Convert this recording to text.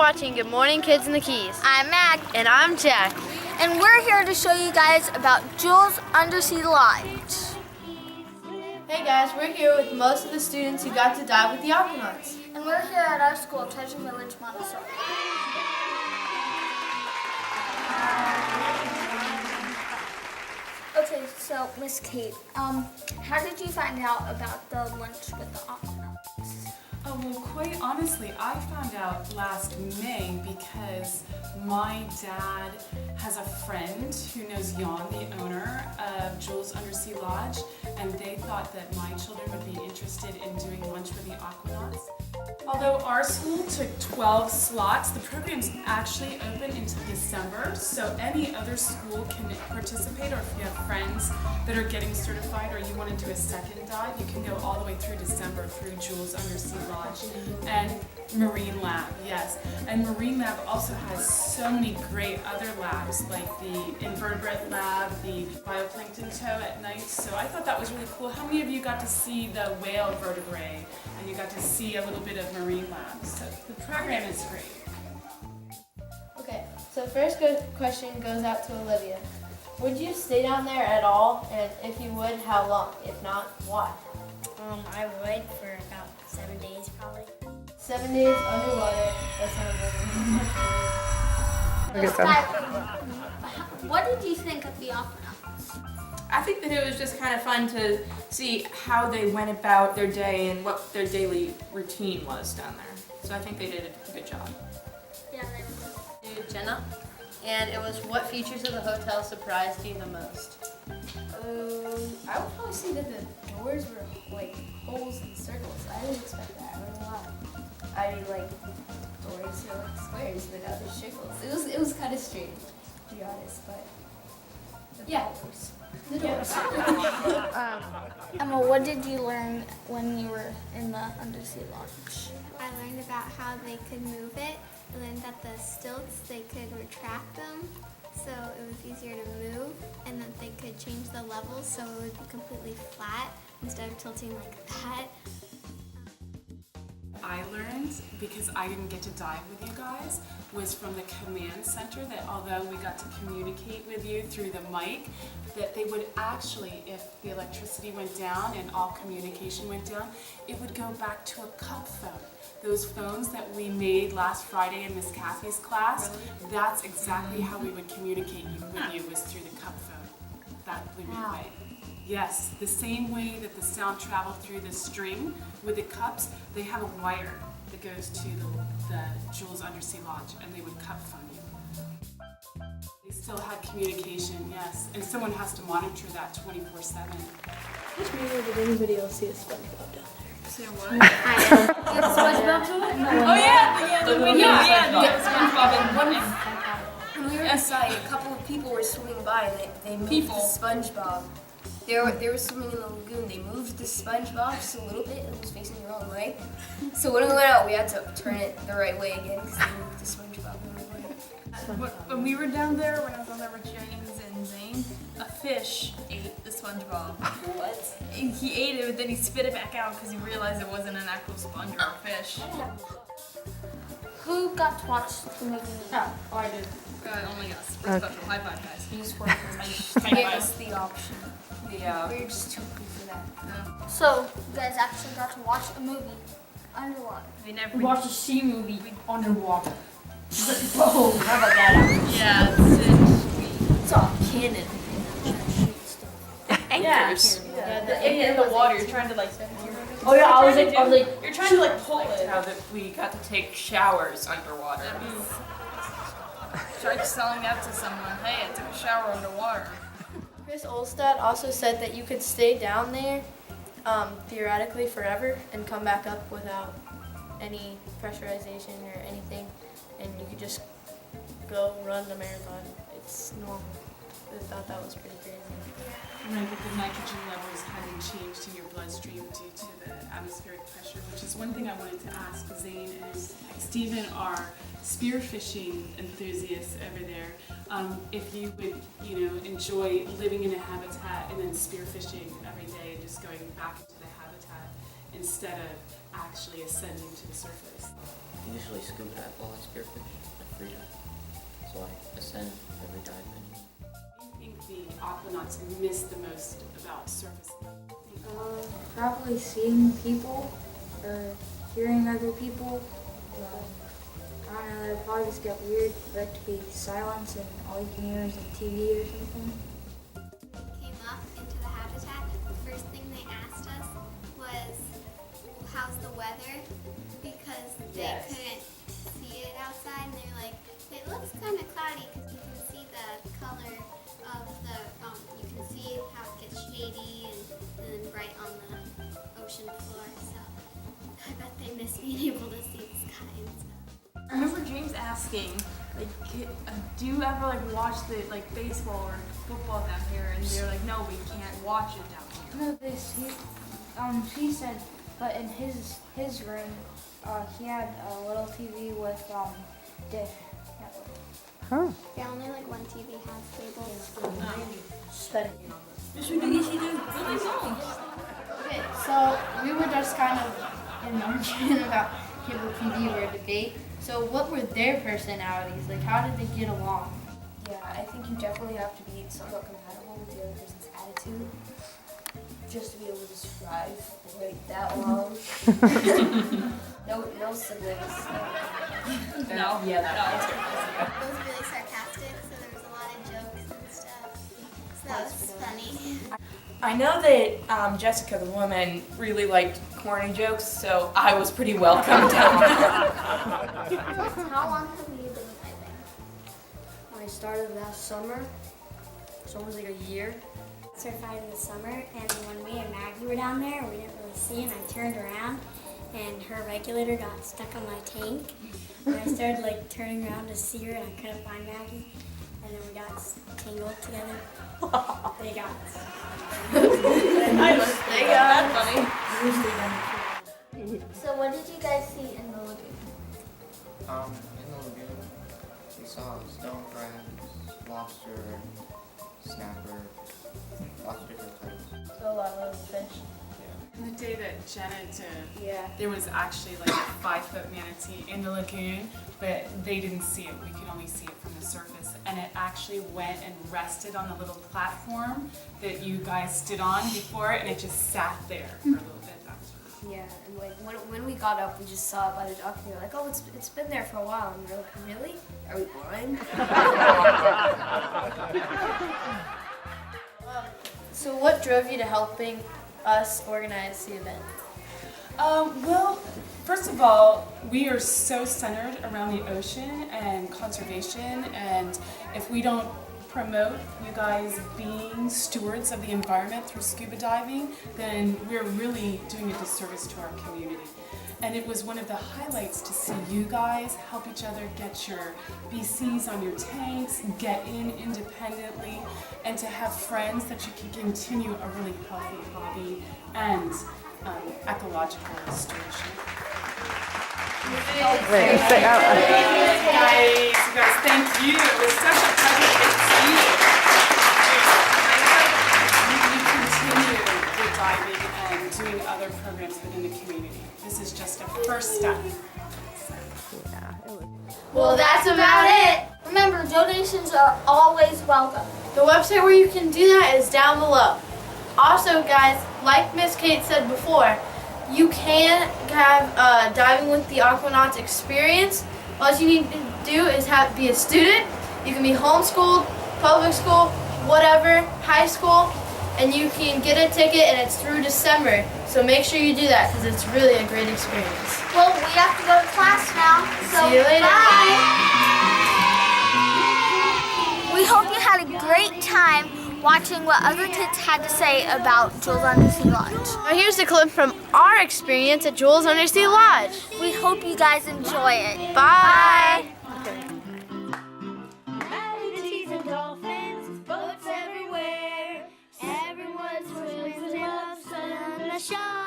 watching Good Morning Kids in the Keys. I'm Mac. And I'm Jack. And we're here to show you guys about Jules' Undersea Lodge. Hey guys, we're here with most of the students who got to dive with the Aquanauts. And we're here at our school, Treasure Village, Montessori. Okay, so Miss Kate, how did you find out about the lunch with the Aquanauts? Oh, well, quite honestly, I found out last May because my dad has a friend who knows Jan, the owner of Jules' Undersea Lodge, and they thought that my children would be interested in doing lunch with the Aquanauts. Although our school took 12 slots, the program's actually open until December, so any other school can participate, or if you have friends that are getting certified or you want to do a second dive, you can go all the way through December through Jules' Undersea Lodge and Marine Lab, yes. And Marine Lab also has so many great other labs, like the invertebrate lab, the bioplankton tow at night, so I thought that was really cool. How many of you got to see the whale vertebrae and you got to see a little bit of Marine Lab? So the program is great. Okay, so first question goes out to Olivia. Would you stay down there at all? And if you would, how long? If not, why? I would for about 7 days probably. 7 days underwater. That sounds What did you think of the Aquanauts? I think that it was just kind of fun to see how they went about their day and what their daily routine was down there. So I think they did a good job. Yeah, they were. Jenna. And it was what features of the hotel surprised you the most? I would probably say that the doors were like holes and circles. I didn't expect that. I really lot. I mean, like doors are like squares, but now they're circles. It was kind of strange, to be honest. But yeah, the doors. Emma, what did you learn when you were in the Undersea Lodge? I learned about how they could move it. I learned that the stilts, they could retract them, so it was easier to move, and that they could change the levels so it would be completely flat instead of tilting like that. I learned, because I didn't get to dive with you guys, was from the command center that although we got to communicate with you through the mic, that they would actually, if the electricity went down and all communication went down, it would go back to a cup phone. Those phones that we made last Friday in Miss Kathy's class, that's exactly how we would communicate with you, was through the cup phone. That blew me away. Yes, the same way that the sound traveled through the string with the cups, they have a wire that goes to the Jules Undersea Lodge, and they would cup phone you. They still had communication, yes, and someone has to monitor that 24/7. Which video did anybody else see a SpongeBob down there? Say what? SpongeBob tour? Oh yeah, the SpongeBob and When we were inside, a couple of people were swimming by and they moved the SpongeBob. They were swimming in the lagoon. They moved the SpongeBob just a little bit. It was facing the wrong way. So when we went out, we had to turn it the right way again because they moved the SpongeBob the right way. When we were down there, when I was on there with James and Zane, a fish ate the SpongeBob. What? And he ate it, but then he spit it back out because he realized it wasn't an actual sponge or a fish. Who got to watch the movie? Oh, I did. Only us. We're special. High five, guys. Use for High Give five. us the option. Yeah. We're just too good for that. So, you guys actually got to watch a movie underwater. We watched a sea movie underwater. Whoa, how about that? Yeah, It's all canon. Anchors. Yeah, in the water, you're trying to like. Oh yeah, I was like, You're trying to like pull it. How that we got to take showers underwater. Tried selling that to someone. Hey, I took a shower underwater. Chris Olstad also said that you could stay down there theoretically forever and come back up without any pressurization or anything, and you could just go run the marathon. It's normal. I thought that was pretty crazy. Right, but the nitrogen levels hadn't changed in your bloodstream due to the atmospheric pressure, which is one thing I wanted to ask. Zane and Stephen are spearfishing enthusiasts over there. If you would, enjoy living in a habitat and then spearfishing every day and just going back into the habitat instead of actually ascending to the surface. You just usually scuba dive while I spearfish at freedom. So I ascend every dive in. What do you think the aquanauts miss the most about surface life? Probably seeing people or hearing other people. I don't know, that'd probably just get weird for it to be silence and all you can hear is a TV or something. Came up into the habitat, the first thing they asked us was, how's the weather? Because they couldn't see it outside, and they're like, it looks kind of cloudy because you can see the color of the, you can see how it gets shady and then bright on the ocean floor, so I bet they miss being able to see the sky and stuff. I remember James asking, like, do you ever watch the baseball or football down here? And they're like, no, we can't watch it down here. No, he said, but in his room, he had a little TV with dish. Yeah, only one TV has cable. Okay, so we were just kind of in argument about cable TV or debate. So what were their personalities? How did they get along? Yeah, I think you definitely have to be somewhat compatible with the other person's attitude just to be able to survive that long. No siblings. No. Yeah, that It was really sarcastic, so there was a lot of jokes and stuff. So that was funny. I know that Jessica, the woman, really liked corny jokes, so I was pretty welcome down there. How long have you been diving? I started last summer, so it was a year. Certified in the summer, and when me and Maggie were down there, we didn't really see, and I turned around, and her regulator got stuck on my tank, and I started turning around to see her, and I couldn't find Maggie, and then we got tangled together. They got us. That's funny. So what did you guys see in the lagoon? In the lagoon, we saw stone crabs, lobster, snapper, lots of different types. So a lot of little fish. The day that Jenna did, there was actually a 5-foot manatee in the lagoon, but they didn't see it. We could only see it from the surface. And it actually went and rested on the little platform that you guys stood on before, and it just sat there for a little bit after. Yeah, and when we got up, we just saw it by the dock, and we were like, oh, it's been there for a while. And we were like, really? Are we blind? So what drove you to helping us organize the event? Well, first of all, we are so centered around the ocean and conservation, and if we don't promote you guys being stewards of the environment through scuba diving, then we're really doing a disservice to our community. And it was one of the highlights to see you guys help each other get your BCs on your tanks, get in independently, and to have friends that you can continue a really healthy hobby and ecological stewardship. Great. Guys, thank you. It was such a pleasure to get to see you. We continue with diving and doing other programs within the community. This is just a first step. Well, that's about it. Remember, donations are always welcome. The website where you can do that is down below. Also, guys, like Miss Kate said before, you can have diving with the Aquanauts experience. All you need to do is be a student. You can be homeschooled, public school, whatever, high school, and you can get a ticket, and it's through December. So make sure you do that because it's really a great experience. Well, we have to go to class now. So See you later. Bye. We hope you had a great time watching what other kids had to say about Jules Undersea Lodge. Now here's a clip from our experience at Jules Undersea Lodge. We hope you guys enjoy it. Bye. Manatees and dolphins, boats everywhere. Everyone swims and loves sun. The shore.